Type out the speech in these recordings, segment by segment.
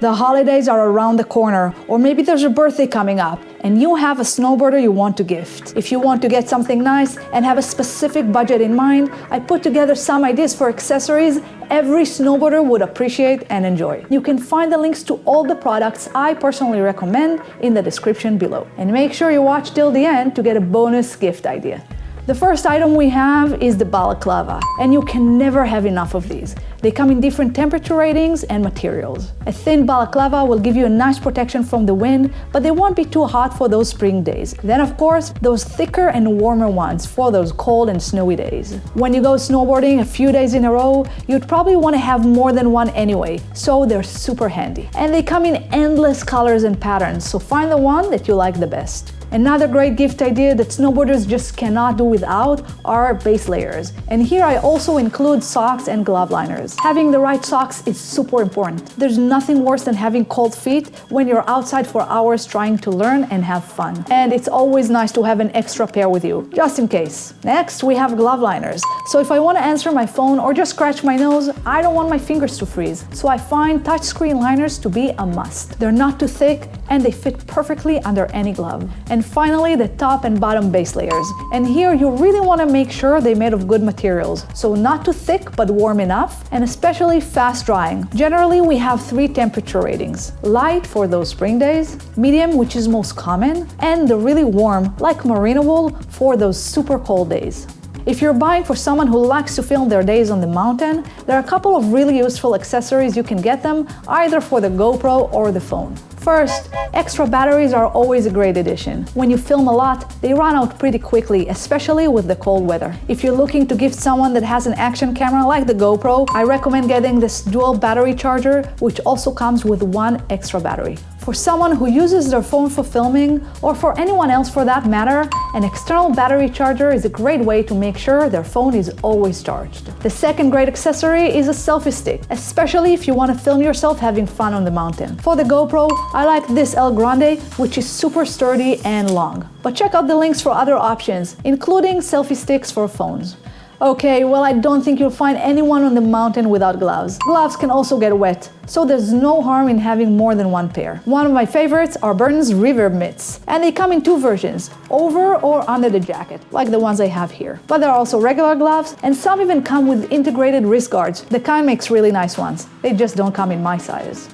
The holidays are around the corner, or maybe there's a birthday coming up, and you have a snowboarder you want to gift. If you want to get something nice and have a specific budget in mind, I put together some ideas for accessories every snowboarder would appreciate and enjoy. You can find the links to all the products I personally recommend in the description below. And make sure you watch till the end to get a bonus gift idea. The first item we have is the Balaclava, and you can never have enough of these. They come in different temperature ratings and materials. A thin Balaclava will give you a nice protection from the wind, but they won't be too hot for those spring days. Then of course, those thicker and warmer ones for those cold and snowy days. When you go snowboarding a few days in a row, you'd probably want to have more than one anyway, so they're super handy. And they come in endless colors and patterns, so find the one that you like the best. Another great gift idea that snowboarders just cannot do without are base layers. And here I also include socks and glove liners. Having the right socks is super important. There's nothing worse than having cold feet when you're outside for hours trying to learn and have fun. And it's always nice to have an extra pair with you, just in case. Next, we have glove liners. So if I want to answer my phone or just scratch my nose, I don't want my fingers to freeze. So I find touchscreen liners to be a must. They're not too thick and they fit perfectly under any glove. And finally, the top and bottom base layers. And here you really want to make sure they're made of good materials. So not too thick, but warm enough, and especially fast drying. Generally, we have 3 temperature ratings. Light for those spring days, medium, which is most common, and the really warm, like merino wool, for those super cold days. If you're buying for someone who likes to film their days on the mountain, there are a couple of really useful accessories you can get them, either for the GoPro or the phone. First, extra batteries are always a great addition. When you film a lot, they run out pretty quickly, especially with the cold weather. If you're looking to gift someone that has an action camera like the GoPro, I recommend getting this dual battery charger, which also comes with 1 extra battery. For someone who uses their phone for filming, or for anyone else for that matter, an external battery charger is a great way to make sure their phone is always charged. The second great accessory is a selfie stick, especially if you want to film yourself having fun on the mountain. For the GoPro, I like this El Grande, which is super sturdy and long. But check out the links for other options, including selfie sticks for phones. Okay, well, I don't think you'll find anyone on the mountain without gloves. Gloves can also get wet, so there's no harm in having more than 1 pair. One of my favorites are Burton's Reverb mitts, and they come in 2 versions, over or under the jacket, like the ones I have here. But there are also regular gloves, and some even come with integrated wrist guards. The kind makes really nice ones. They just don't come in my size.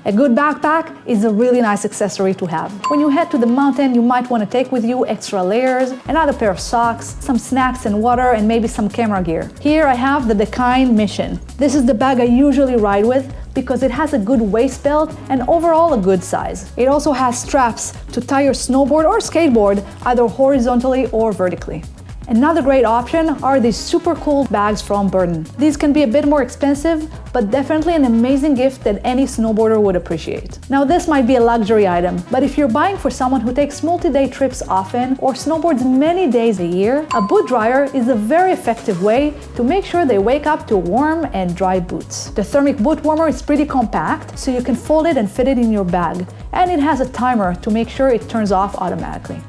A good backpack is a really nice accessory to have. When you head to the mountain, you might want to take with you extra layers, another pair of socks, some snacks and water, and maybe some camera gear. Here I have the Decine Mission. This is the bag I usually ride with because it has a good waist belt and overall a good size. It also has straps to tie your snowboard or skateboard either horizontally or vertically. Another great option are these super cool bags from Burton. These can be a bit more expensive, but definitely an amazing gift that any snowboarder would appreciate. Now this might be a luxury item, but if you're buying for someone who takes multi-day trips often or snowboards many days a year, a boot dryer is a very effective way to make sure they wake up to warm and dry boots. The thermic boot warmer is pretty compact, so you can fold it and fit it in your bag, and it has a timer to make sure it turns off automatically.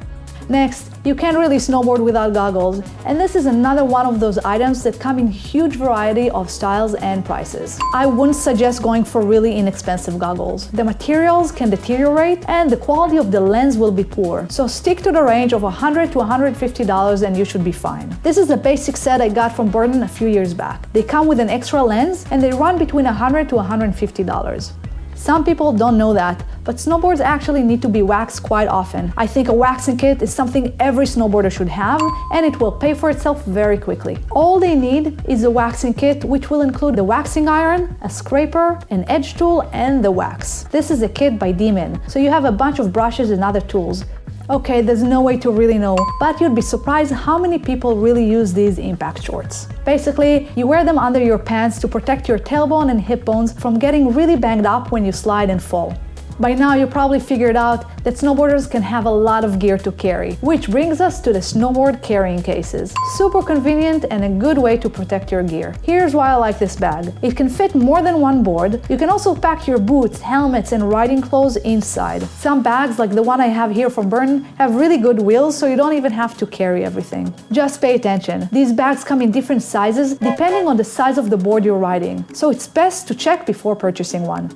Next, you can't really snowboard without goggles, and this is another one of those items that come in huge variety of styles and prices. I wouldn't suggest going for really inexpensive goggles. The materials can deteriorate and the quality of the lens will be poor, so stick to the range of $100 to $150 and you should be fine. This is a basic set I got from Burton a few years back. They come with an extra lens and they run between $100 to $150. Some people don't know that, but snowboards actually need to be waxed quite often. I think a waxing kit is something every snowboarder should have, and it will pay for itself very quickly. All they need is a waxing kit, which will include the waxing iron, a scraper, an edge tool, and the wax. This is a kit by Demon, so you have a bunch of brushes and other tools. Okay, there's no way to really know, but you'd be surprised how many people really use these impact shorts. Basically, you wear them under your pants to protect your tailbone and hip bones from getting really banged up when you slide and fall. By now you probably figured out that snowboarders can have a lot of gear to carry, which brings us to the snowboard carrying cases. Super convenient and a good way to protect your gear. Here's why I like this bag. It can fit more than 1 board. You can also pack your boots, helmets, and riding clothes inside. Some bags, like the one I have here from Burton, have really good wheels, so you don't even have to carry everything. Just pay attention. These bags come in different sizes depending on the size of the board you're riding, so it's best to check before purchasing one.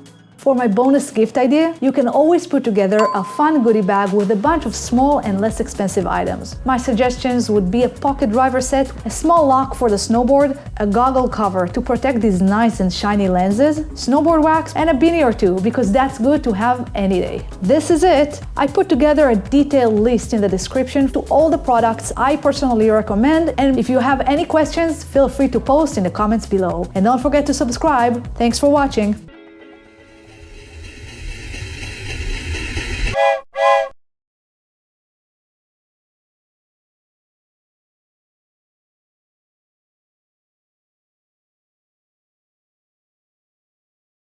For my bonus gift idea, you can always put together a fun goodie bag with a bunch of small and less expensive items. My suggestions would be a pocket driver set, a small lock for the snowboard, a goggle cover to protect these nice and shiny lenses, snowboard wax, and a beanie or two, because that's good to have any day. This is it. I put together a detailed list in the description to all the products I personally recommend, and if you have any questions, feel free to post in the comments below. And don't forget to subscribe. Thanks for watching.